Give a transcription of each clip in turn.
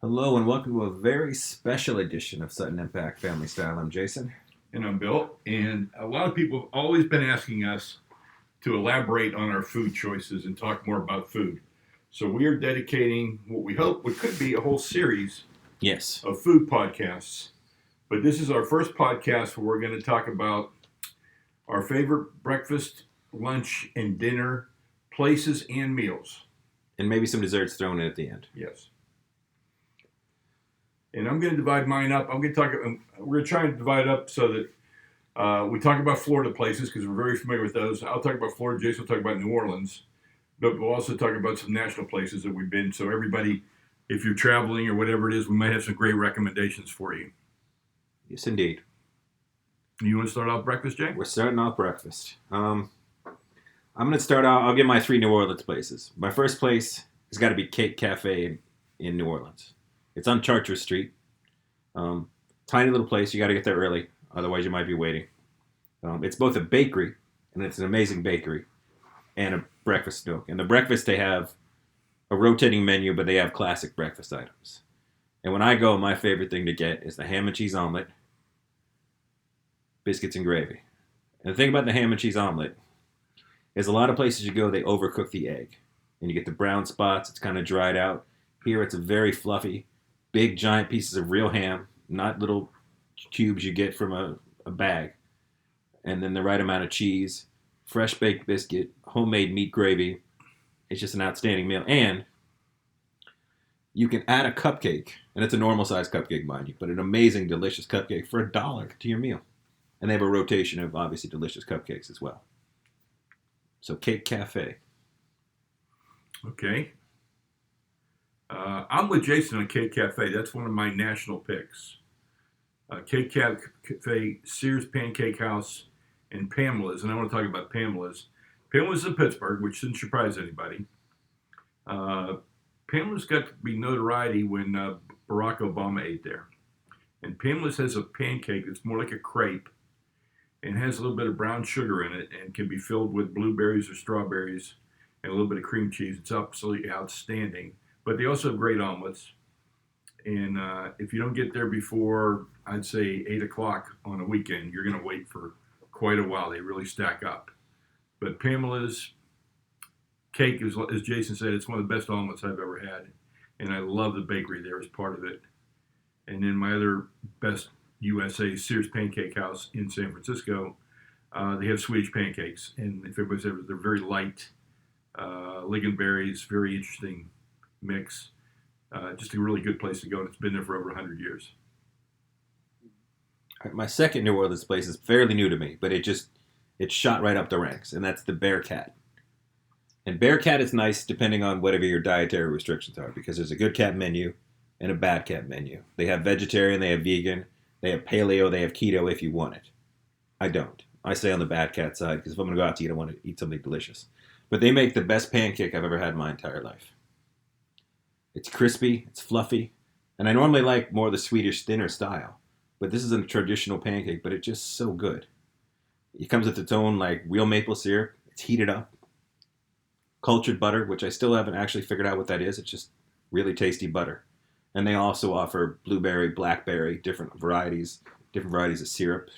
Hello and welcome to a very special edition of Sutton Impact Family Style. I'm Jason. And I'm Bill. And a lot of people have always been asking us to elaborate on our food choices and talk more about food. So we are dedicating what we hope what could be a whole series Yes. of food podcasts. But this is our first podcast where we're going to talk about our favorite breakfast, lunch, and dinner places and meals. And maybe some desserts thrown in at the end. Yes. And I'm going to divide mine up. We're going to try and divide up so that we talk about Florida places because we're very familiar with those. I'll talk about Florida. Jason will talk about New Orleans. But we'll also talk about some national places that we've been. So everybody, if you're traveling or whatever it is, we might have some great recommendations for you. Yes, indeed. You want to start off breakfast, Jay? We're starting off breakfast. I'm going to start out. I'll give my 3 New Orleans places. My first place has got to be Cake Cafe in New Orleans. It's on Chartres Street. Tiny little place. You got to get there early. Otherwise, you might be waiting. It's both a bakery, and it's an amazing bakery, and a breakfast nook. And the breakfast, they have a rotating menu, but they have classic breakfast items. And when I go, my favorite thing to get is the ham and cheese omelet, biscuits and gravy. And the thing about the ham and cheese omelet is a lot of places you go, they overcook the egg. And you get the brown spots. It's kind of dried out. Here, it's a very fluffy, big, giant pieces of real ham, not little cubes you get from a bag. And then the right amount of cheese, fresh baked biscuit, homemade meat gravy. It's just an outstanding meal. And you can add a cupcake, and it's a normal size cupcake, mind you, but an amazing, delicious cupcake for $1 to your meal. And they have a rotation of obviously delicious cupcakes as well. So Cake Cafe. Okay. I'm with Jason on Cake Cafe. That's one of my national picks. Cake Cafe, Sears Pancake House, and Pamela's. And I want to talk about Pamela's. Pamela's in Pittsburgh, which shouldn't surprise anybody. Pamela's got to be notoriety when Barack Obama ate there. And Pamela's has a pancake that's more like a crepe and has a little bit of brown sugar in it and can be filled with blueberries or strawberries and a little bit of cream cheese. It's absolutely outstanding. But they also have great omelets. And if you don't get there before, I'd say 8 o'clock on a weekend, you're going to wait for quite a while. They really stack up. But Pamela's cake, as Jason said, it's one of the best omelets I've ever had. And I love the bakery there as part of it. And then my other best USA, Sears Pancake House in San Francisco, they have Swedish pancakes. And if everybody's ever, they're very light, lingonberries, very interesting mix. Just a really good place to go, and it's been there for over 100 years. My second New Orleans place is fairly new to me, but it shot right up the ranks, and that's the Bearcat. And Bearcat is nice depending on whatever your dietary restrictions are, because there's a good cat menu and a bad cat menu. They have vegetarian, they have vegan, they have paleo, they have keto if you want it. I don't. I stay on the bad cat side, because if I'm going to go out to eat, I want to eat something delicious. But they make the best pancake I've ever had in my entire life. It's crispy, it's fluffy, and I normally like more the Swedish thinner style, but this is a traditional pancake, but it's just so good. It comes with its own like real maple syrup, it's heated up, cultured butter, which I still haven't actually figured out what that is, it's just really tasty butter. And they also offer blueberry, blackberry, different varieties of syrup.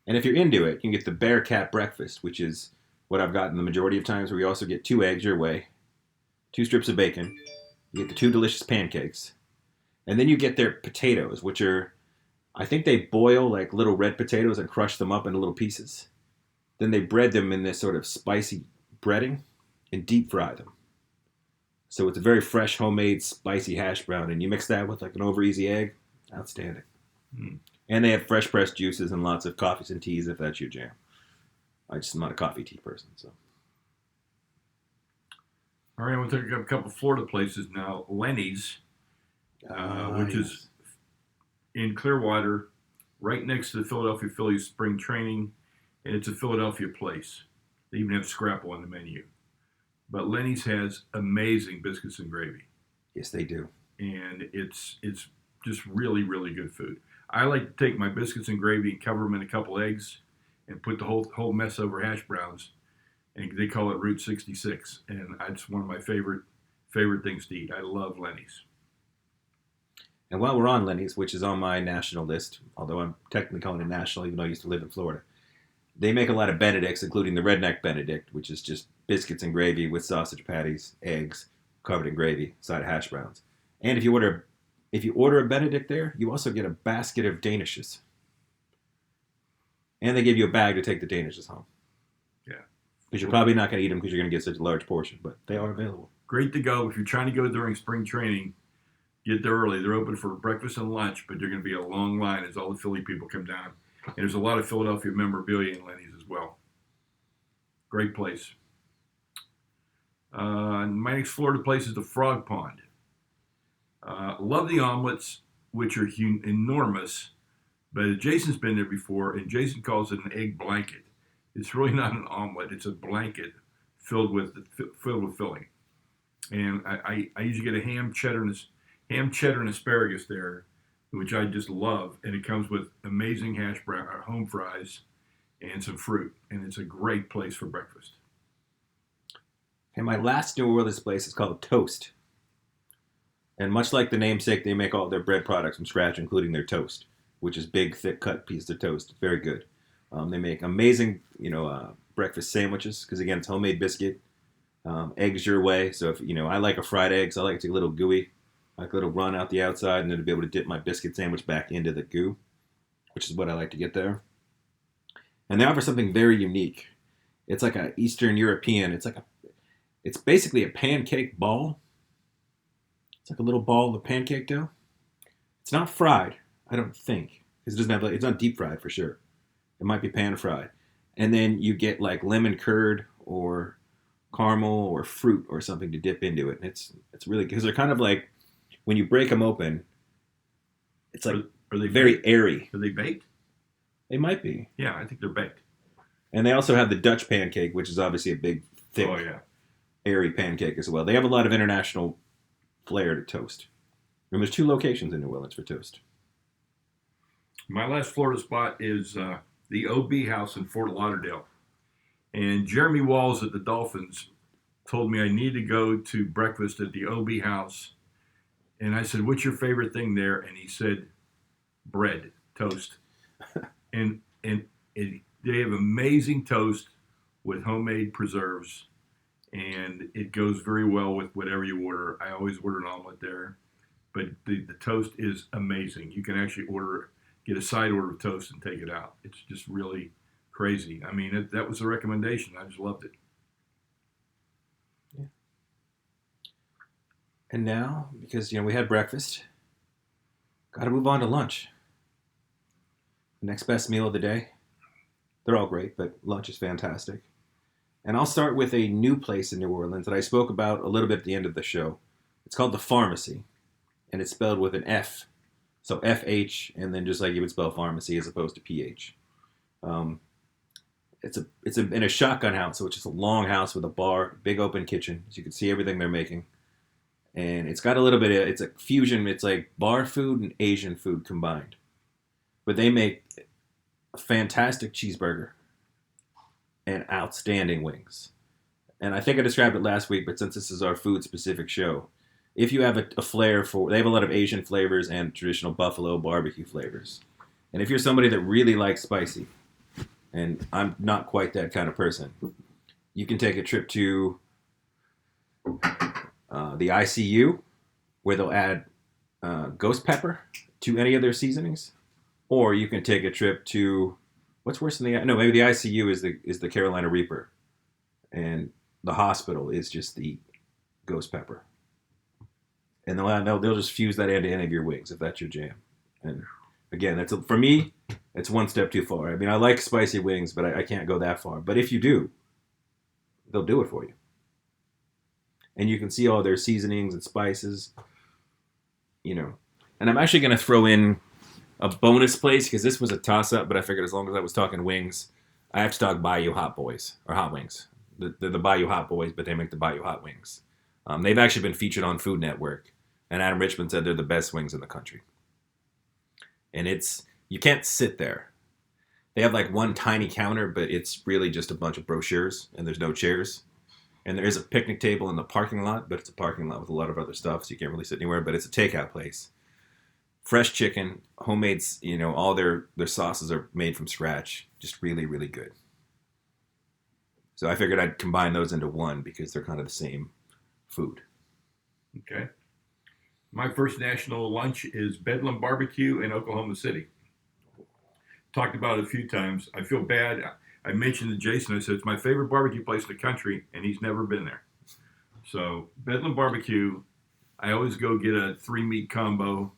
And if you're into it, you can get the Bearcat breakfast, which is what I've gotten the majority of times, where you also get 2 eggs your way, 2 strips of bacon, you get the 2 delicious pancakes, and then you get their potatoes, which are, I think they boil like little red potatoes and crush them up into little pieces. Then they bread them in this sort of spicy breading and deep fry them. So it's a very fresh, homemade, spicy hash brown, and you mix that with like an over easy egg, outstanding. Mm. And they have fresh pressed juices and lots of coffees and teas if that's your jam. I'm not a coffee tea person, so. All right, we'll take a couple Florida places now. Lenny's, which is in Clearwater, right next to the Philadelphia Phillies spring training, and it's a Philadelphia place. They even have scrapple on the menu. But Lenny's has amazing biscuits and gravy. Yes, they do. And it's just really, really good food. I like to take my biscuits and gravy and cover them in a couple eggs and put the whole mess over hash browns. And they call it Route 66. And it's one of my favorite things to eat. I love Lenny's. And while we're on Lenny's, which is on my national list, although I'm technically calling it national, even though I used to live in Florida, they make a lot of Benedicts, including the Redneck Benedict, which is just biscuits and gravy with sausage patties, eggs covered in gravy, side of hash browns. And if you order a Benedict there, you also get a basket of Danishes, and they give you a bag to take the Danishes home. Yeah. Because you're probably not going to eat them because you're going to get such a large portion, but they are available. Great to go. If you're trying to go during spring training, get there early. They're open for breakfast and lunch, but they're going to be a long line as all the Philly people come down. And there's a lot of Philadelphia memorabilia in Lenny's as well. Great place. My next Florida place is the Frog Pond. Love the omelets, which are enormous, but Jason's been there before, and Jason calls it an egg blanket. It's really not an omelet; it's a blanket filled with filling. And I usually get a ham cheddar and asparagus there, which I just love, and it comes with amazing hash brown, home fries, and some fruit, and it's a great place for breakfast. And my last New Orleans place is called Toast. And much like the namesake, they make all their bread products from scratch, including their toast, which is big, thick cut piece of toast. Very good. They make amazing, breakfast sandwiches because again, it's homemade biscuit. Eggs your way. So if I like a fried egg, so I like it to be a little gooey. I like a little run out the outside, and then to be able to dip my biscuit sandwich back into the goo, which is what I like to get there. And they offer something very unique. It's like a Eastern European. It's basically a pancake ball. It's like a little ball of pancake dough. It's not fried, I don't think, because it doesn't have it's not deep fried for sure. It might be pan fried, and then you get like lemon curd or caramel or fruit or something to dip into it. And it's really because they're kind of like when you break them open, it's like are they very baked? airy. Are they baked? They might be. Yeah, I think they're baked. And they also have the Dutch pancake, which is obviously a big, thick, airy pancake as well. They have a lot of international flair to toast. And there's 2 locations in New Orleans for toast. My last Florida spot is the OB House in Fort Lauderdale. And Jeremy Walls at the Dolphins told me I need to go to breakfast at the OB House. And I said, "What's your favorite thing there?" And he said, "Bread, toast." and they have amazing toast with homemade preserves. And it goes very well with whatever you order. I always order an omelet there. But the toast is amazing. You can actually get a side order of toast and take it out. It's just really crazy. I mean, that was a recommendation. I just loved it. Yeah. And now, because we had breakfast, got to move on to lunch. The next best meal of the day. They're all great, but lunch is fantastic. And I'll start with a new place in New Orleans that I spoke about a little bit at the end of the show. It's called The Pharmacy, and it's spelled with an F. So F-H, and then just like you would spell pharmacy as opposed to P-H. It's in a shotgun house, so it's just a long house with a bar, big open kitchen, so you can see everything they're making. And it's got a little bit of, it's a fusion, it's like bar food and Asian food combined. But they make a fantastic cheeseburger and outstanding wings. And I think I described it last week, but since this is our food-specific show, if you have a flair for, they have a lot of Asian flavors and traditional buffalo barbecue flavors. And if you're somebody that really likes spicy, and I'm not quite that kind of person, you can take a trip to the ICU, where they'll add ghost pepper to any of their seasonings. Or you can take a trip to, what's worse than maybe the ICU is the Carolina Reaper, and the hospital is just the ghost pepper. And they'll just fuse that into any of your wings if that's your jam. And again, for me, it's one step too far. I mean, I like spicy wings, but I can't go that far. But if you do, they'll do it for you. And you can see all their seasonings and spices, And I'm actually going to throw in a bonus place, because this was a toss-up, but I figured as long as I was talking wings, I have to talk Bayou Hot Boys, or Hot Wings. They're the Bayou Hot Boys, but they make the Bayou Hot Wings. They've actually been featured on Food Network, and Adam Richman said they're the best wings in the country. And you can't sit there. They have like one tiny counter, but it's really just a bunch of brochures, and there's no chairs. And there is a picnic table in the parking lot, but it's a parking lot with a lot of other stuff, so you can't really sit anywhere, but it's a takeout place. fresh chicken, homemade. All their sauces are made from scratch. Just really, really good. So I figured I'd combine those into one because they're kind of the same food. Okay. My first national lunch is Bedlam Barbecue in Oklahoma City. Talked about it a few times. I feel bad. I mentioned to Jason, I said, it's my favorite barbecue place in the country, and he's never been there. So Bedlam Barbecue, I always go get a 3-meat combo,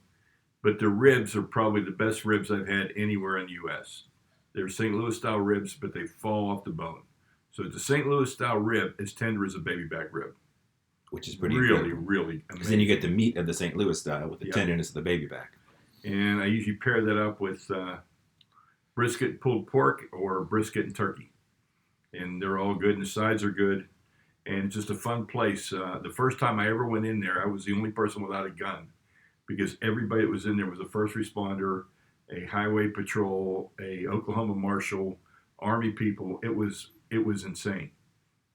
but the ribs are probably the best ribs I've had anywhere in the U.S. They're St. Louis style ribs, but they fall off the bone. So it's a St. Louis style rib as tender as a baby back rib. Which is pretty really, good. really amazing. Because then you get the meat of the St. Louis style with the tenderness of the baby back. And I usually pair that up with brisket and pulled pork or brisket and turkey. And they're all good, and the sides are good. And it's just a fun place. The first time I ever went in there, I was the only person without a gun because everybody that was in there was a first responder, a highway patrol, a Oklahoma marshal, Army people. It was insane.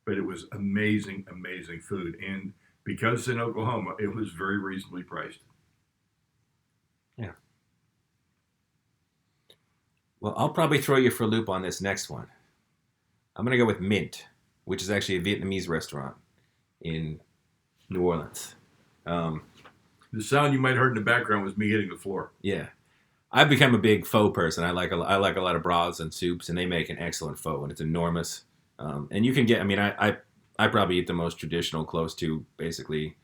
But it was amazing, amazing food. And because it's in Oklahoma, it was very reasonably priced. Yeah. Well, I'll probably throw you for a loop on this next one. I'm going to go with Mint, which is actually a Vietnamese restaurant in New Orleans. The sound you might have heard in the background was me hitting the floor. Yeah. I've become a big pho person. I like a lot of broths and soups, and they make an excellent pho, and it's enormous. And you can get, I probably eat the most traditional, close to basically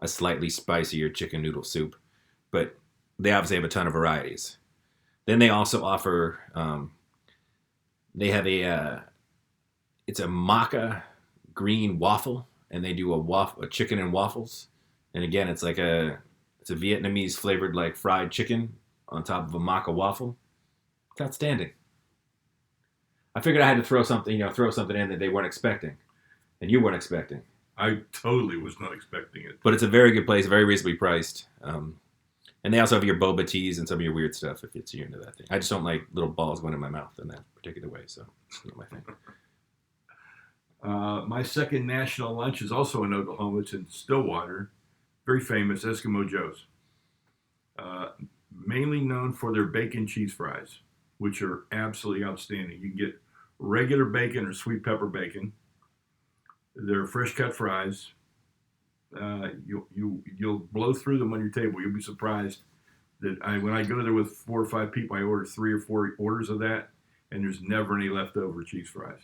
a slightly spicier chicken noodle soup, but they obviously have a ton of varieties. Then they also offer, they have it's a maca green waffle, and they do a chicken and waffles. And again, it's a Vietnamese flavored like fried chicken on top of a maca waffle. It's outstanding. I figured I had to throw something in that they weren't expecting, and you weren't expecting. I totally was not expecting it. But it's a very good place, very reasonably priced. And they also have your boba teas and some of your weird stuff if you're into that thing. I just don't like little balls going in my mouth in that particular way, so it's not my thing. My second national lunch is also in Oklahoma. It's in Stillwater. Very famous, Eskimo Joe's. Mainly known for their bacon cheese fries, which are absolutely outstanding. You can get regular bacon or sweet pepper bacon. They're fresh cut fries. You'll blow through them on your table. You'll be surprised that when I go there with 4 or 5 people, I order 3 or 4 orders of that, and there's never any leftover cheese fries.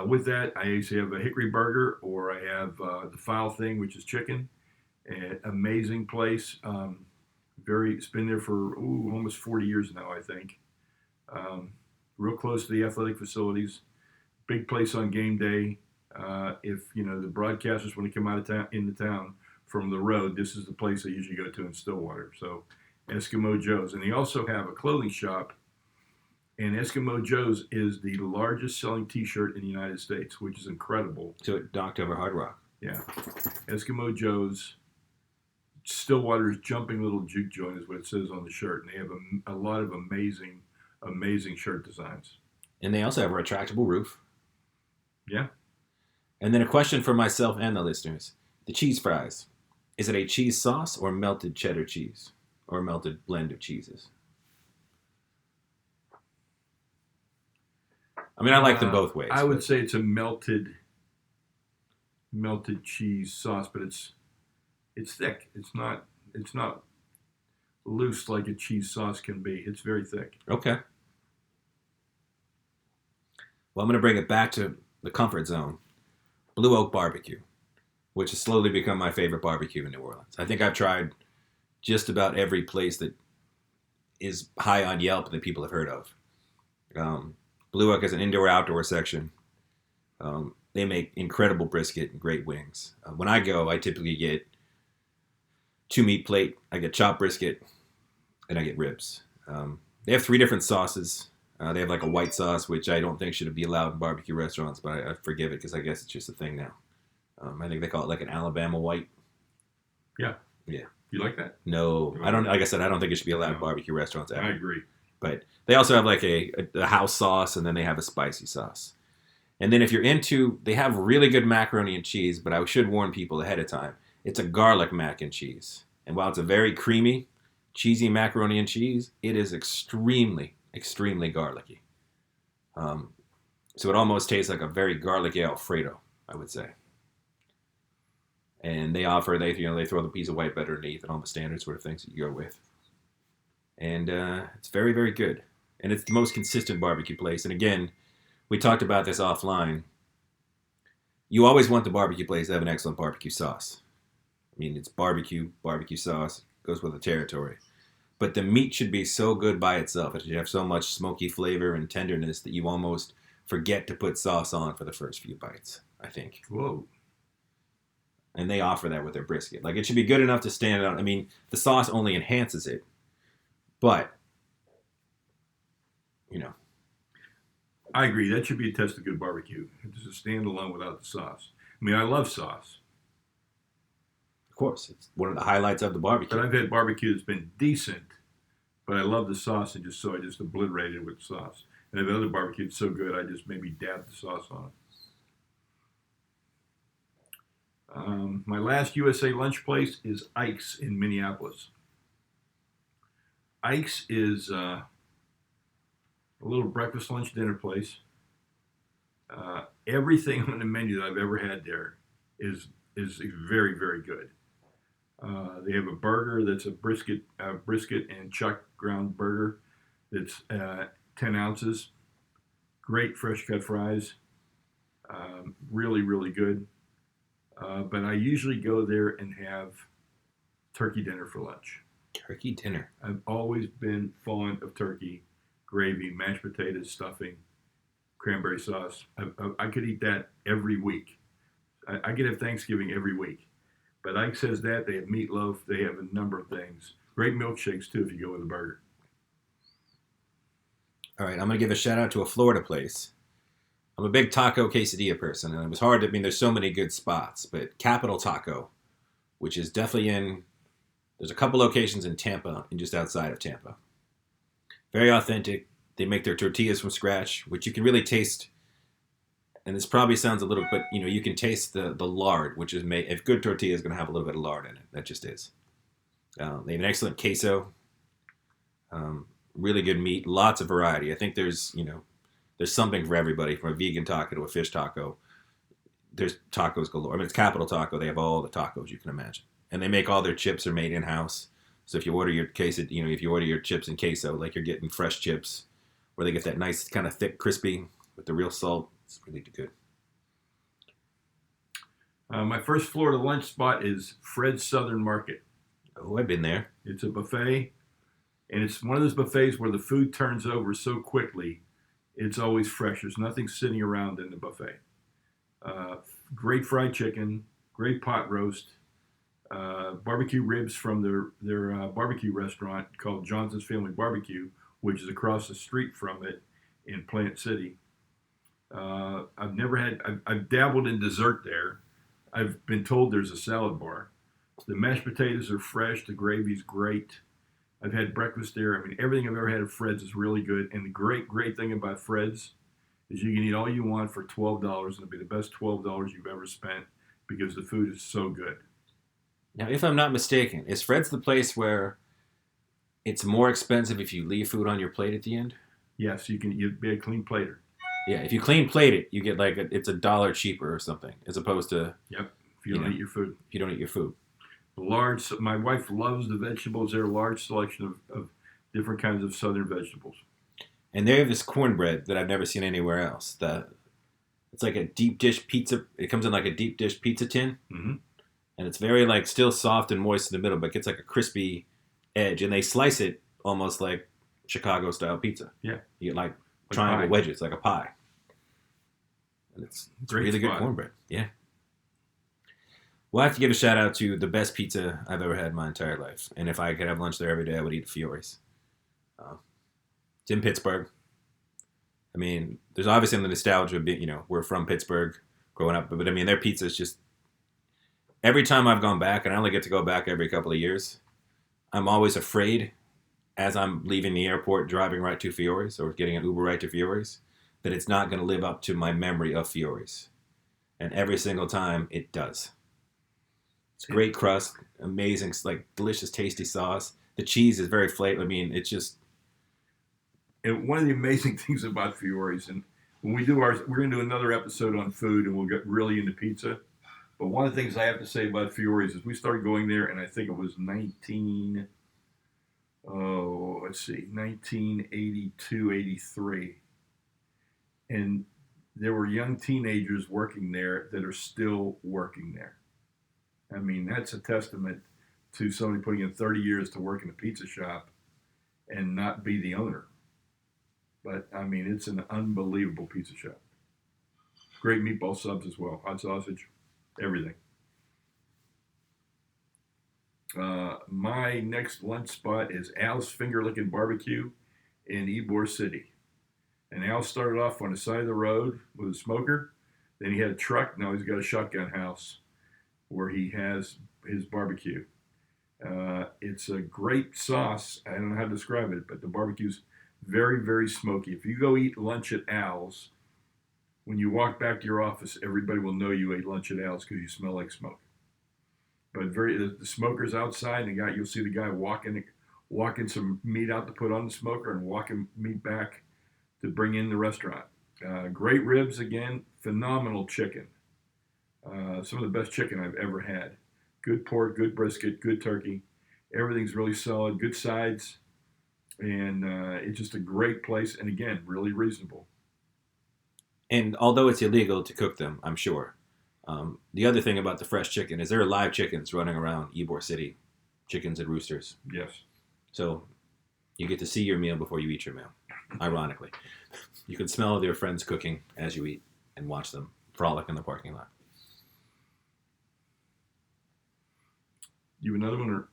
With that, I usually have a hickory burger, or I have the file thing, which is chicken. Amazing place. It's been there for almost 40 years now, I think. Real close to the athletic facilities. Big place on game day. If the broadcasters want to come out of town into town from the road, this is the place they usually go to in Stillwater. So Eskimo Joe's. And they also have a clothing shop, and Eskimo Joe's is the largest selling t-shirt in the United States, which is incredible. So docked over Hard Rock. Yeah. Eskimo Joe's, Stillwater's jumping little juke joint is what it says on the shirt. And they have a lot of amazing, amazing shirt designs. And they also have a retractable roof. Yeah. And then a question for myself and the listeners. The cheese fries. Is it a cheese sauce or melted cheddar cheese? Or a melted blend of cheeses? I like them both ways. I would say it's a melted cheese sauce, but it's thick. It's not loose like a cheese sauce can be. It's very thick. Okay. Well, I'm going to bring it back to the comfort zone. Blue Oak Barbecue, which has slowly become my favorite barbecue in New Orleans. I think I've tried just about every place that is high on Yelp that people have heard of. Blue Oak has an indoor-outdoor section. They make incredible brisket and great wings. When I go, I typically get 2 meat plate. I get chopped brisket, and I get ribs. They have 3 different sauces. They have like a white sauce, which I don't think should be allowed in barbecue restaurants, but I forgive it because I guess it's just a thing now. I think they call it like an Alabama white. Yeah. Yeah. You like that? No, I don't. Like I said, I don't think it should be allowed in barbecue restaurants ever. I agree. But they also have like a house sauce, and then they have a spicy sauce. And then if you're into, they have really good macaroni and cheese, but I should warn people ahead of time. It's a garlic mac and cheese. And while it's a very creamy, cheesy macaroni and cheese, it is extremely, extremely garlicky. Um, so it almost tastes like a very garlicky Alfredo, I would say. And they throw the piece of white bread underneath and all the standard sort of things that you go with. And it's very, very good. And it's the most consistent barbecue place. And again, we talked about this offline. You always want the barbecue place to have an excellent barbecue sauce. I mean, it's barbecue sauce, goes with the territory. But the meat should be so good by itself. It should have so much smoky flavor and tenderness that you almost forget to put sauce on for the first few bites, I think. Whoa. And they offer that with their brisket. Like, it should be good enough to stand out. I mean, the sauce only enhances it. But, you know. I agree. That should be a test of good barbecue. Just a standalone without the sauce. I mean, I love sauce. Of course, it's one of the highlights of the barbecue. But I've had barbecue that's been decent, but I love the sauce, and I just obliterated it with sauce. And I've had other barbecue that's so good, I just maybe dab the sauce on it. My last USA lunch place is Ike's in Minneapolis. Ike's is a little breakfast, lunch, dinner place. Everything on the menu that I've ever had there is very, very good. They have a burger that's a brisket and chuck ground burger that's 10 ounces. Great fresh cut fries. Really, really good. But I usually go there and have turkey dinner for lunch. Turkey dinner. I've always been fond of turkey, gravy, mashed potatoes, stuffing, cranberry sauce. I could eat that every week. I could have Thanksgiving every week. But Ike says that. They have meatloaf. They have a number of things. Great milkshakes, too, if you go with a burger. All right, I'm going to give a shout out to a Florida place. I'm a big taco quesadilla person, and it was hard. I mean, there's so many good spots, but Capital Taco, which is definitely there's a couple locations in Tampa and just outside of Tampa. Very authentic. They make their tortillas from scratch, which you can really taste. And this probably sounds a little, but you can taste the lard, which is made. If good tortilla is going to have a little bit of lard in it, that just is. They have an excellent queso. Really good meat, lots of variety. I think there's something for everybody, from a vegan taco to a fish taco. There's tacos galore. I mean, it's Capital Taco. They have all the tacos you can imagine, and they make all their chips are made in house. So if you order your queso, if you order your chips in queso, like you're getting fresh chips, where they get that nice kind of thick, crispy with the real salt. It's really good. My first Florida lunch spot is Fred's Southern Market. Oh, I've been there. It's a buffet, and it's one of those buffets where the food turns over so quickly, it's always fresh. There's nothing sitting around in the buffet. Great fried chicken, great pot roast, barbecue ribs from their barbecue restaurant called Johnson's Family Barbecue, which is across the street from it in Plant City. I've dabbled in dessert there. I've been told there's a salad bar. The mashed potatoes are fresh. The gravy's great. I've had breakfast there. I mean, everything I've ever had at Fred's is really good. And the great thing about Fred's is you can eat all you want for $12, and it'll be the best $12 you've ever spent because the food is so good. Now, if I'm not mistaken, is Fred's the place where it's more expensive if you leave food on your plate at the end? Yes, you'd be a clean plater. Yeah, if you clean plate it, you get it's $1 cheaper or something, as opposed to Yep. If you don't eat your food. If you don't eat your food. My wife loves the vegetables. There are a large selection of different kinds of southern vegetables. And they have this cornbread that I've never seen anywhere else. It's like a deep dish pizza. It comes in like a deep dish pizza tin. Mm-hmm. And it's very still soft and moist in the middle, but gets like a crispy edge. And they slice it almost like Chicago style pizza. Yeah. You get like triangle wedges, like a pie. And it's really good cornbread. Yeah. Well, I have to give a shout out to the best pizza I've ever had in my entire life. And if I could have lunch there every day, I would eat Fiore's. It's in Pittsburgh. I mean, there's obviously the nostalgia of being, we're from Pittsburgh growing up. But I mean, their pizza is just, every time I've gone back, and I only get to go back every couple of years, I'm always afraid as I'm leaving the airport, driving right to Fiore's or getting an Uber right to Fiore's, that it's not going to live up to my memory of Fiore's. And every single time it does. It's great crust, amazing, delicious, tasty sauce. The cheese is very flavorful. I mean, it's just And one of the amazing things about Fiore's, and when we do ours, we're going to do another episode on food, and we'll get really into pizza. But one of the things I have to say about Fiore's is we started going there, and I think it was 1982, 83. And there were young teenagers working there that are still working there. I mean, that's a testament to somebody putting in 30 years to work in a pizza shop and not be the owner. But, I mean, it's an unbelievable pizza shop. Great meatball subs as well, hot sausage, everything. My next lunch spot is Al's Finger Licking Barbecue in Ybor City. And Al started off on the side of the road with a smoker. Then he had a truck. Now he's got a shotgun house where he has his barbecue. It's a great sauce. I don't know how to describe it, but the barbecue's very, very smoky. If you go eat lunch at Al's, when you walk back to your office, everybody will know you ate lunch at Al's because you smell like smoke. But the smoker's outside, and you'll see the guy walking some meat out to put on the smoker and walking meat back to bring in the restaurant. Great ribs again, phenomenal chicken. Some of the best chicken I've ever had. Good pork, good brisket, good turkey. Everything's really solid, good sides, and it's just a great place. And again, really reasonable. And although it's illegal to cook them, I'm sure. The other thing about the fresh chicken is there are live chickens running around Ybor City, chickens and roosters. Yes. So you get to see your meal before you eat your meal, ironically. You can smell your friends cooking as you eat and watch them frolic in the parking lot. You have another one? Or?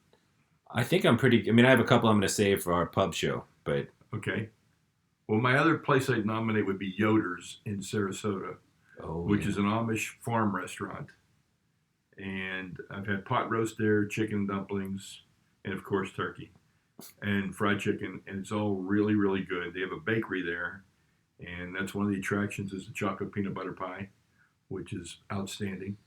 I think I have a couple I'm going to save for our pub show, but... Okay. Well, my other place I'd nominate would be Yoder's in Sarasota, which is an Amish farm restaurant. And I've had pot roast there, chicken dumplings, and of course turkey and fried chicken, and it's all really, really good. They have a bakery there, and that's one of the attractions is the chocolate peanut butter pie, which is outstanding.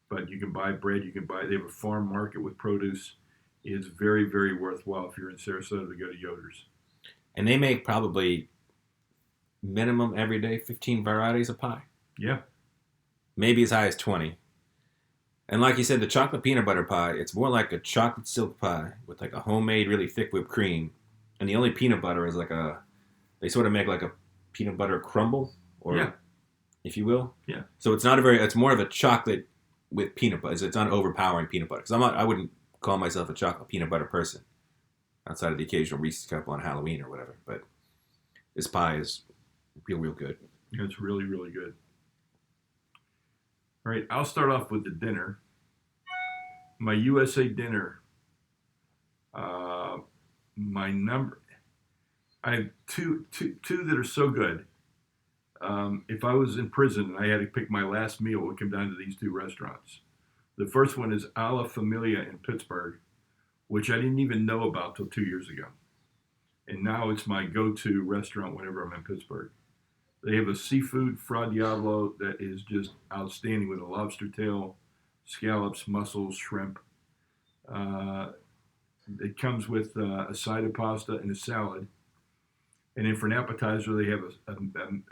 But you can buy bread, they have a farm market with produce. It's very, very worthwhile if you're in Sarasota to go to Yoder's. And they make probably minimum every day 15 varieties of pie. Yeah. Maybe as high as 20. And like you said, the chocolate peanut butter pie, it's more like a chocolate silk pie with like a homemade, really thick whipped cream. And the only peanut butter is they sort of make like a peanut butter crumble, or if you will. Yeah. So it's more of a chocolate with peanut butter. It's not overpowering peanut butter. Because I wouldn't call myself a chocolate peanut butter person outside of the occasional Reese's Cup on Halloween or whatever. But this pie is real, real good. Yeah, it's really, really good. All right, I'll start off with the dinner. My USA dinner. My number. I have two that are so good. If I was in prison and I had to pick my last meal, it would come down to these two restaurants. The first one is A La Familia in Pittsburgh, which I didn't even know about till 2 years ago. And now it's my go-to restaurant whenever I'm in Pittsburgh. They have a seafood fra diavolo that is just outstanding with a lobster tail, scallops, mussels, shrimp. It comes with a side of pasta and a salad. And then for an appetizer, they have a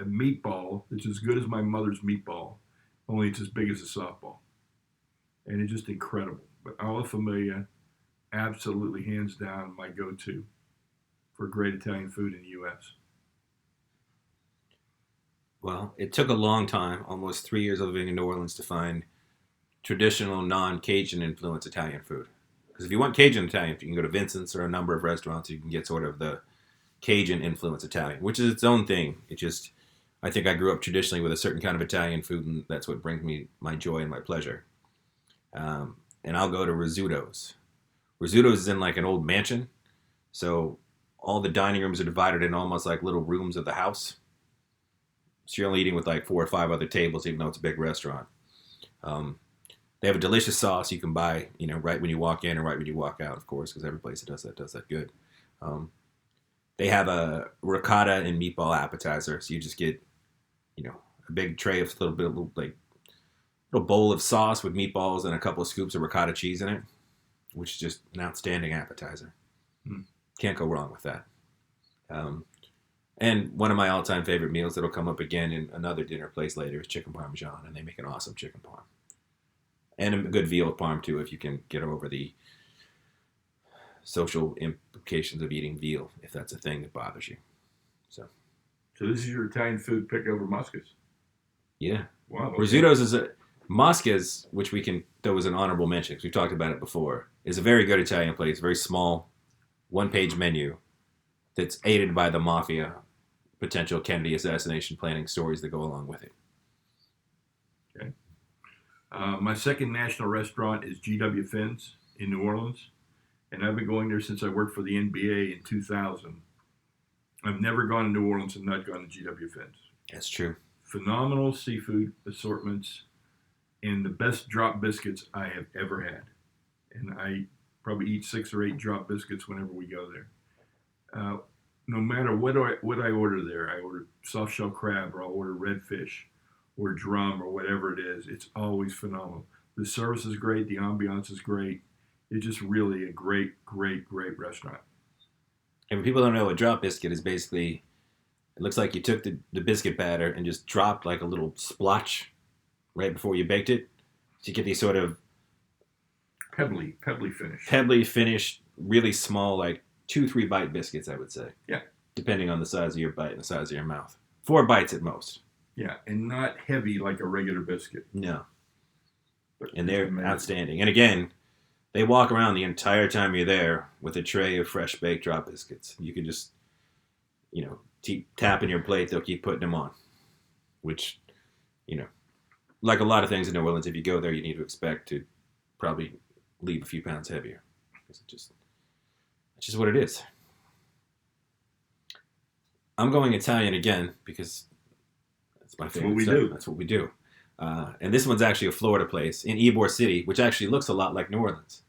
meatball that's as good as my mother's meatball, only it's as big as a softball. And it's just incredible. But A La Familia, absolutely hands down my go-to for great Italian food in the U.S. Well, it took a long time, almost 3 years of living in New Orleans, to find traditional non-Cajun influence Italian food. Because if you want Cajun Italian, you can go to Vincent's or a number of restaurants. You can get sort of the Cajun influence Italian, which is its own thing. I think I grew up traditionally with a certain kind of Italian food, and that's what brings me my joy and my pleasure. And I'll go to Rizzuto's. Rizzuto's is in like an old mansion, so all the dining rooms are divided in almost like little rooms of the house. So you're only eating with like 4 or 5 other tables, even though it's a big restaurant. They have a delicious sauce you can buy, right when you walk in and right when you walk out, of course, because every place that does that good. They have a ricotta and meatball appetizer, so you just get, a big tray of a little bowl of sauce with meatballs and a couple of scoops of ricotta cheese in it, which is just an outstanding appetizer. Hmm. Can't go wrong with that. Um, and one of my all-time favorite meals that'll come up again in another dinner place later is chicken parmesan, and they make an awesome chicken parm. And a good veal parm too, if you can get over the social implications of eating veal, if that's a thing that bothers you. So, So this is your Italian food pick over Moscas. yeah. Wow. Okay. Rizzuto's is a Mosca's, which we can throw as an honorable mention because we've talked about it before, is a very good Italian place, very small, one-page menu that's aided by the mafia, potential Kennedy assassination planning stories that go along with it. Okay. My second national restaurant is GW Finn's in New Orleans, and I've been going there since I worked for the NBA in 2000. I've never gone to New Orleans and not gone to GW Finn's. That's true. Phenomenal seafood assortments and the best drop biscuits I have ever had. And I probably eat 6 or 8 drop biscuits whenever we go there. No matter what I order there, I order soft shell crab or I'll order redfish or drum or whatever it is. It's always phenomenal. The service is great. The ambiance is great. It's just really a great restaurant. And when people don't know, a drop biscuit is basically, it looks like you took the biscuit batter and just dropped like a little splotch right before you baked it. So you get these sort of Pebbly finish. pebbly finished, really small, like 2-3 bite biscuits, I would say. Yeah. Depending on the size of your bite and the size of your mouth. 4 bites at most. Yeah, and not heavy like a regular biscuit. No. But And they're amazing. outstanding. And again, they walk around the entire time you're there with a tray of fresh baked drop biscuits. You can just, keep tapping your plate. They'll keep putting them on. Which, like a lot of things in New Orleans, if you go there, you need to expect to probably leave a few pounds heavier. Because it's just what it is. I'm going Italian again because that's my favorite what we stuff. do. That's what we do. And this one's actually a Florida place in Ybor City, which actually looks a lot like New Orleans.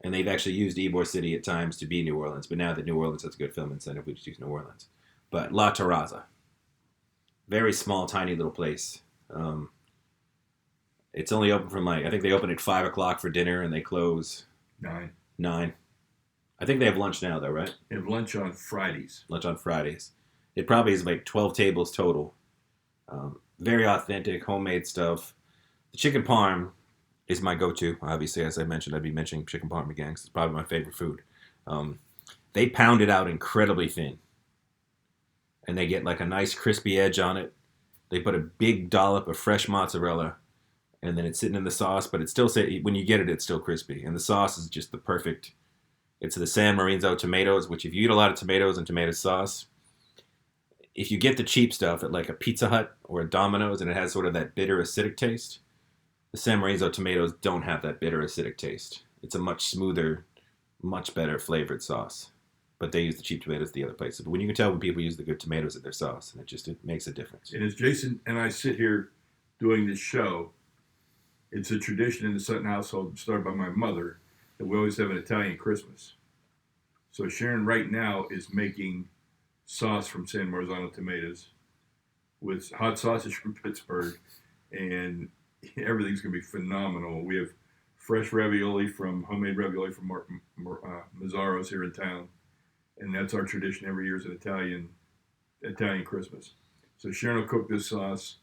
And they've actually used Ybor City at times to be New Orleans. But now that New Orleans has a good film incentive, we just use New Orleans. But La Terrazza. Very small, tiny little place. It's only open from I think they open at 5 o'clock for dinner and they close 9. I think they have lunch now though, right? They have lunch on Fridays. Lunch on Fridays. It probably is like 12 tables total. Very authentic, homemade stuff. The chicken parm is my go-to. Obviously, as I mentioned, I'd be mentioning chicken parm again because it's probably my favorite food. They pound it out incredibly thin. And they get like a nice crispy edge on it. They put a big dollop of fresh mozzarella. And then it's sitting in the sauce, but it's still, when you get it, it's still crispy. And the sauce is just the perfect. It's the San Marinzo tomatoes, which if you eat a lot of tomatoes and tomato sauce, if you get the cheap stuff at like a Pizza Hut or a Domino's and it has sort of that bitter acidic taste, the San Marinzo tomatoes don't have that bitter acidic taste. It's a much smoother, much better flavored sauce. But they use the cheap tomatoes at the other places. But when you can tell when people use the good tomatoes in their sauce, and it makes a difference. And as Jason and I sit here doing this show, it's a tradition in the Sutton household started by my mother that we always have an Italian Christmas. So Sharon right now is making sauce from San Marzano tomatoes with hot sausage from Pittsburgh, and everything's going to be phenomenal. We have fresh homemade ravioli from Mazzaro's here in town, and that's our tradition every year is an Italian Christmas. So Sharon will cook this sauce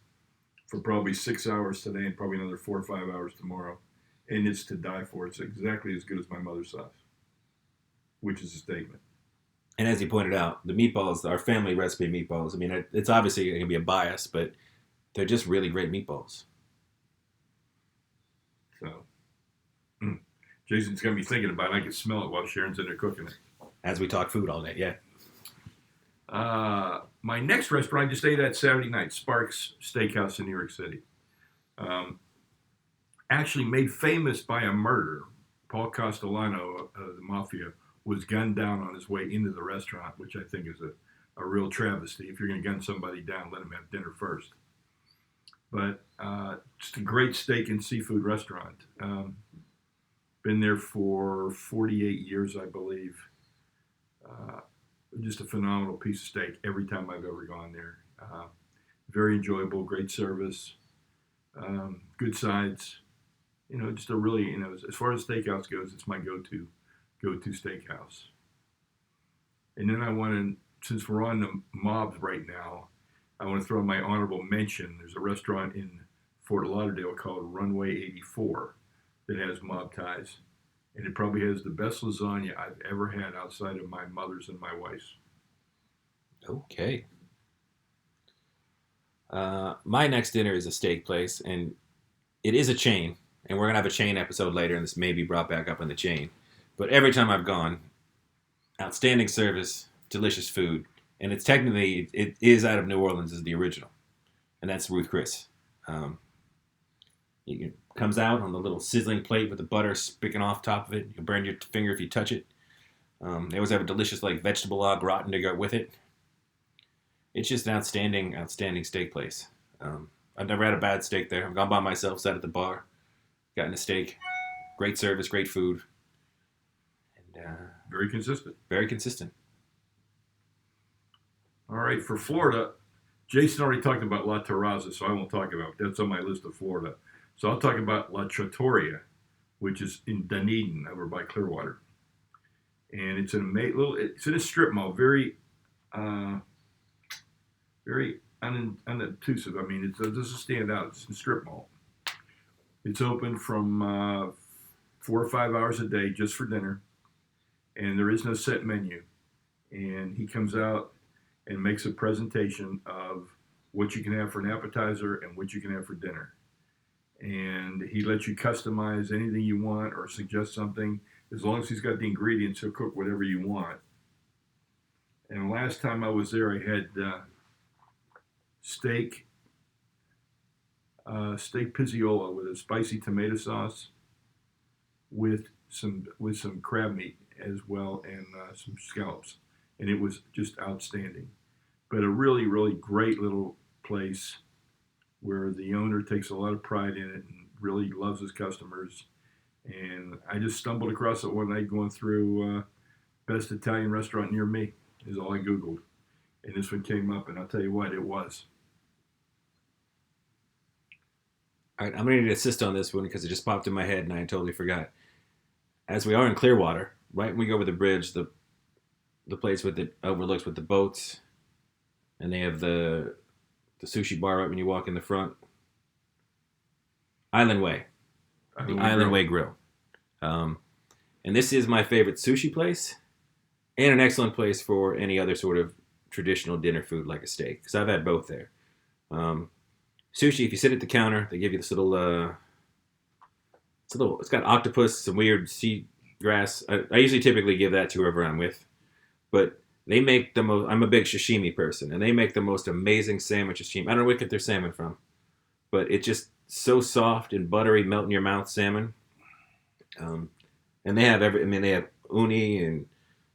for probably 6 hours today and probably another 4 or 5 hours tomorrow, and it's to die for. It's exactly as good as my mother's sauce, which is a statement. And as you pointed out, the meatballs, our family recipe meatballs, I mean, it's obviously going to be a bias, but they're just really great meatballs. So, Jason's going to be thinking about it. I can smell it while Sharon's in there cooking it. As we talk food all day, yeah. My next restaurant I just ate at Saturday night, Sparks Steakhouse in New York City. Actually made famous by a murder. Paul Castellano, the mafia, was gunned down on his way into the restaurant, which I think is a real travesty. If you're going to gun somebody down, let them have dinner first. But just a great steak and seafood restaurant. Been there for 48 years, I believe. Just a phenomenal piece of steak every time I've ever gone there. Very enjoyable, great service, good sides. Just a really, as far as steakhouse goes, it's my go-to steakhouse. And then I want to, since we're on the mobs right now, I want to throw in my honorable mention. There's a restaurant in Fort Lauderdale called Runway 84 that has mob ties. And it probably has the best lasagna I've ever had outside of my mother's and my wife's. Okay. My next dinner is a steak place, and it is a chain. And we're gonna have a chain episode later, and this may be brought back up in the chain. But every time I've gone, outstanding service, delicious food, and it's technically it is out of New Orleans as the original, and that's Ruth Chris. Um, it comes out on the little sizzling plate with the butter spiking off top of it. You can burn your finger if you touch it. They always have a delicious like vegetable au gratin to go with it. It's just an outstanding, outstanding steak place. I've never had a bad steak there. I've gone by myself, sat at the bar, gotten a steak. Great service, great food, and Very consistent. very consistent. All right, for Florida, Jason already talked about La Terraza, so I won't talk about it. That's on my list of Florida. So I'll talk about La Trattoria, which is in Dunedin, over by Clearwater. And it's it's in a strip mall, very unobtrusive. I mean, it doesn't stand out. It's a strip mall. It's open from 4 or 5 hours a day just for dinner, and there is no set menu. And he comes out and makes a presentation of what you can have for an appetizer and what you can have for dinner. And he lets you customize anything you want or suggest something. As long as he's got the ingredients, he'll cook whatever you want. And the last time I was there, I had steak pizziola with a spicy tomato sauce with some crab meat as well, and some scallops, and it was just outstanding. But a really, really great little place where the owner takes a lot of pride in it and really loves his customers. And I just stumbled across it one night going through best Italian restaurant near me is all I Googled, and this one came up, and I'll tell you what, it was. All right, I'm going to need to assist on this one because it just popped in my head and I totally forgot. As we are in Clearwater, right when we go over the bridge, the place with it overlooks with the boats, and they have the sushi bar right when you walk in the front. Island Way, the Island Way Grill. And this is my favorite sushi place, and an excellent place for any other sort of traditional dinner food like a steak, because I've had both there. Sushi, if you sit at the counter, they give you this little, it's got octopus, some weird sea grass. I usually typically give that to whoever I'm with, but they make the most, I'm a big sashimi person, and they make the most amazing salmon sashimi. I don't know where they get their salmon from, but it's just so soft and buttery, melt in your mouth salmon. And they have they have uni and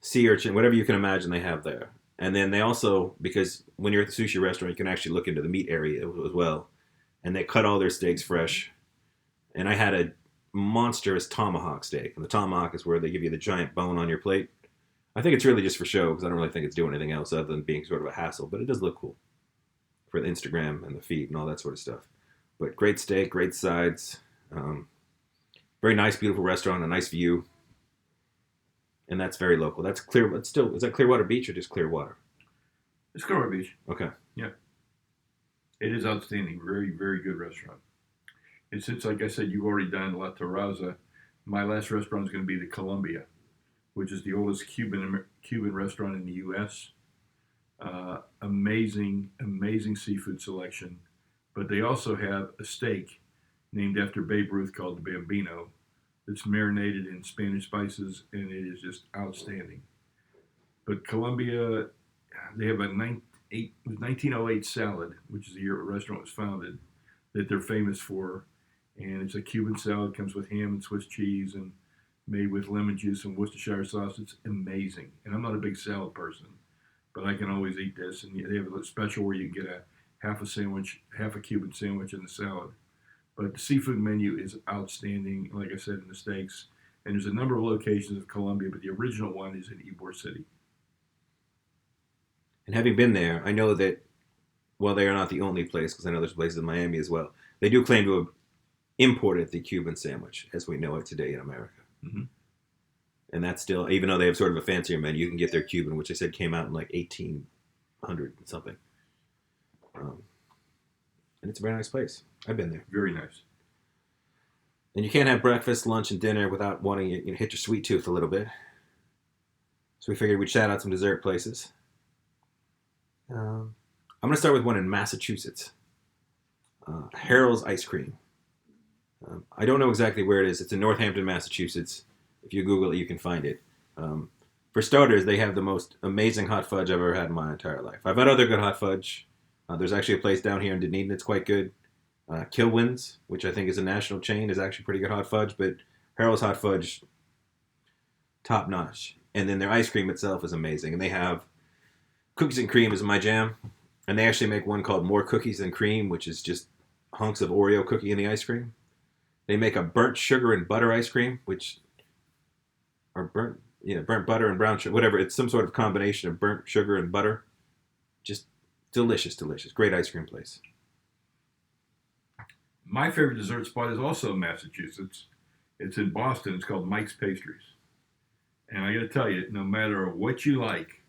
sea urchin, whatever you can imagine they have there. And then they also, because when you're at the sushi restaurant, you can actually look into the meat area as well. And they cut all their steaks fresh. And I had a monstrous tomahawk steak. And the tomahawk is where they give you the giant bone on your plate. I think it's really just for show, because I don't really think it's doing anything else other than being sort of a hassle. But it does look cool for the Instagram and the feed and all that sort of stuff. But great steak, great sides. Very nice, beautiful restaurant, a nice view. And that's very local. That's clear, but still, is that Clearwater Beach or just Clearwater? It's Clearwater Beach. Okay. Yeah. It is outstanding. Very, very good restaurant. And since, like I said, you've already done La Terraza, my last restaurant is going to be the Columbia, which is the oldest Cuban restaurant in the U.S. Amazing, amazing seafood selection. But they also have a steak named after Babe Ruth called the Bambino. It's marinated in Spanish spices, and it is just outstanding. But Columbia, they have a 1908 salad, which is the year the restaurant was founded, that they're famous for. And it's a Cuban salad, comes with ham and Swiss cheese, and made with lemon juice and Worcestershire sauce. It's amazing. And I'm not a big salad person, but I can always eat this. And they have a special where you get half a Cuban sandwich in the salad. But the seafood menu is outstanding, like I said, in the steaks. And there's a number of locations of Columbia, but the original one is in Ybor City. And having been there, I know that while they are not the only place, because I know there's places in Miami as well, they do claim to have imported the Cuban sandwich as we know it today in America. Mm-hmm. And that's still, even though they have sort of a fancier menu, you can get their Cuban, which they said came out in like 1800 and something. Um, and it's a very nice place. I've been there. Very nice. And you can't have breakfast, lunch, and dinner without wanting to hit your sweet tooth a little bit. So we figured we'd shout out some dessert places. I'm going to start with one in Massachusetts. Harold's Ice Cream. I don't know exactly where it is. It's in Northampton, Massachusetts. If you Google it, you can find it. For starters, they have the most amazing hot fudge I've ever had in my entire life. I've had other good hot fudge. There's actually a place down here in Dunedin that's quite good. Kilwin's, which I think is a national chain, is actually pretty good hot fudge. But Harold's hot fudge, top notch. And then their ice cream itself is amazing. And they have cookies and cream is my jam. And they actually make one called More Cookies Than Cream, which is just hunks of Oreo cookie in the ice cream. They make a burnt sugar and butter ice cream, which are burnt butter and brown sugar, whatever. It's some sort of combination of burnt sugar and butter. Just delicious, delicious. Great ice cream place. My favorite dessert spot is also in Massachusetts. It's in Boston. It's called Mike's Pastries. And I got to tell you, no matter what you like,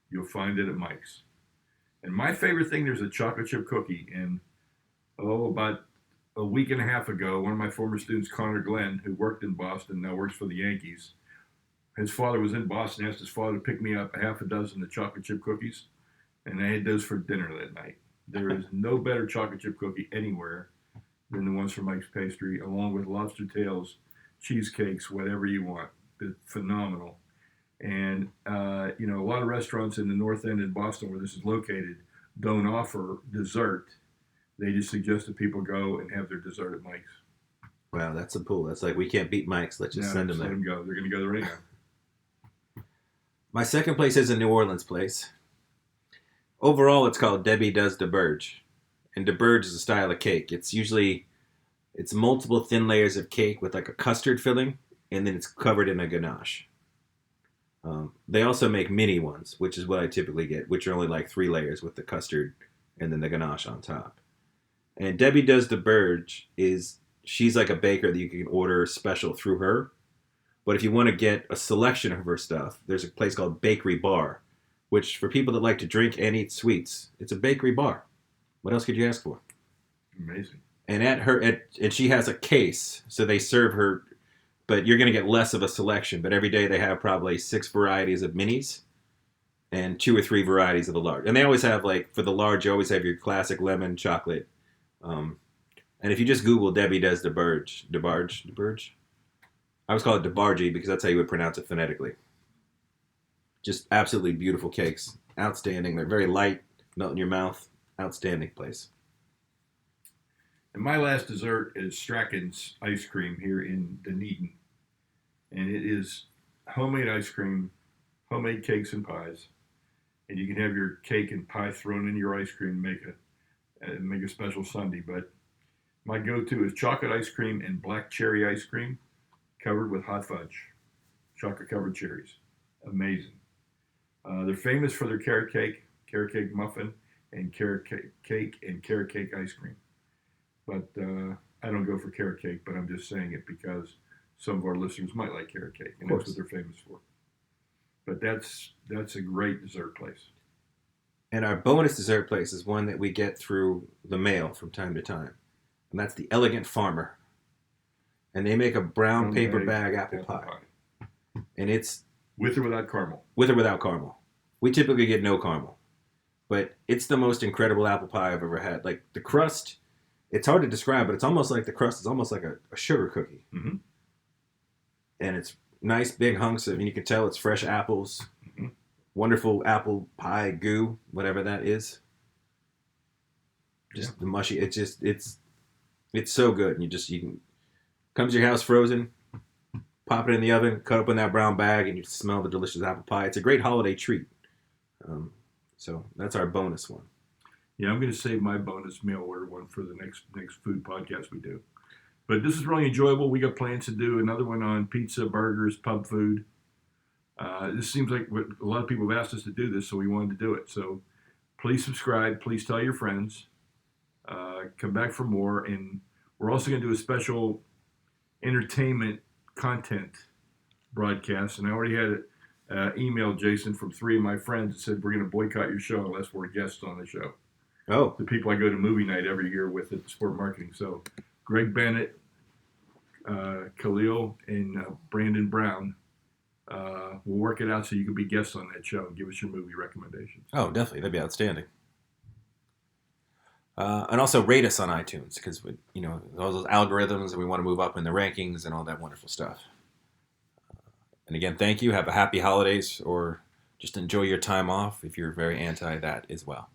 you'll find it at Mike's. And my favorite thing, there's a chocolate chip cookie. And about a week and a half ago, one of my former students, Connor Glenn, who worked in Boston, now works for the Yankees, his father was in Boston, asked his father to pick me up a half a dozen of chocolate chip cookies, and I had those for dinner that night. There is no better chocolate chip cookie anywhere than the ones from Mike's Pastry, along with lobster tails, cheesecakes, whatever you want. It's phenomenal. And, a lot of restaurants in the North End in Boston where this is located don't offer dessert. They just suggest that people go and have their dessert at Mike's. Wow, that's a pull. That's like, we can't beat Mike's. Let's just send them there. Let them go. They're going to go there anyhow. My second place is a New Orleans place. Overall, it's called Debbie Does de Burge. And de Burge is a style of cake. It's multiple thin layers of cake with like a custard filling, and then it's covered in a ganache. They also make mini ones, which is what I typically get, which are only like 3 layers with the custard and then the ganache on top. And Debbie Does de Burge she's like a baker that you can order special through her. But if you want to get a selection of her stuff, there's a place called Bakery Bar, which for people that like to drink and eat sweets, it's a bakery bar. What else could you ask for? Amazing. And and she has a case, so they serve her, but you're going to get less of a selection. But every day they have probably 6 varieties of minis and 2 or 3 varieties of the large. And they always have, like, for the large, you always have your classic lemon chocolate. And if you just Google Debbie Does de Burge, I always call it DeBarge because that's how you would pronounce it phonetically. Just absolutely beautiful cakes. Outstanding. They're very light, melt in your mouth. Outstanding place. And my last dessert is Strachan's ice cream here in Dunedin. And it is homemade ice cream, homemade cakes and pies. And you can have your cake and pie thrown in your ice cream and make a special sundae. But my go-to is chocolate ice cream and black cherry ice cream covered with hot fudge, chocolate-covered cherries. Amazing. They're famous for their carrot cake muffin, and carrot cake and carrot cake ice cream. But I don't go for carrot cake, but I'm just saying it because some of our listeners might like carrot cake, and that's what they're famous for. But that's a great dessert place. And our bonus dessert place is one that we get through the mail from time to time. And that's the Elegant Farmer. And they make a brown paper bag apple pie. And it's... With or without caramel? With or without caramel. We typically get no caramel. But it's the most incredible apple pie I've ever had. Like, the crust, it's hard to describe, but it's almost like the crust is almost like a sugar cookie. Mm-hmm. And it's nice big hunks of, and you can tell it's fresh apples. Mm-hmm. Wonderful apple pie goo, whatever that is. Just the mushy, it's so good. And you can, comes to your house frozen, pop it in the oven, cut open that brown bag, and you smell the delicious apple pie. It's a great holiday treat. So that's our bonus one. Yeah, I'm going to save my bonus meal order one for the next food podcast we do. But this is really enjoyable. We got plans to do another one on pizza, burgers, pub food. This seems like what a lot of people have asked us to do this, so we wanted to do it. So please subscribe. Please tell your friends. Come back for more. And we're also going to do a special entertainment content broadcast, and I already had email Jason from 3 of my friends that said we're going to boycott your show unless we're guests on the show. Oh, The people I go to movie night every year with at Sport Marketing. So Greg Bennett, Khalil, and Brandon Brown. We'll work it out so you can be guests on that show and give us your movie recommendations. oh, definitely. That'd be outstanding. And also rate us on iTunes because all those algorithms and we want to move up in the rankings and all that wonderful stuff. And again, thank you. Have a happy holidays or just enjoy your time off if you're very anti that as well.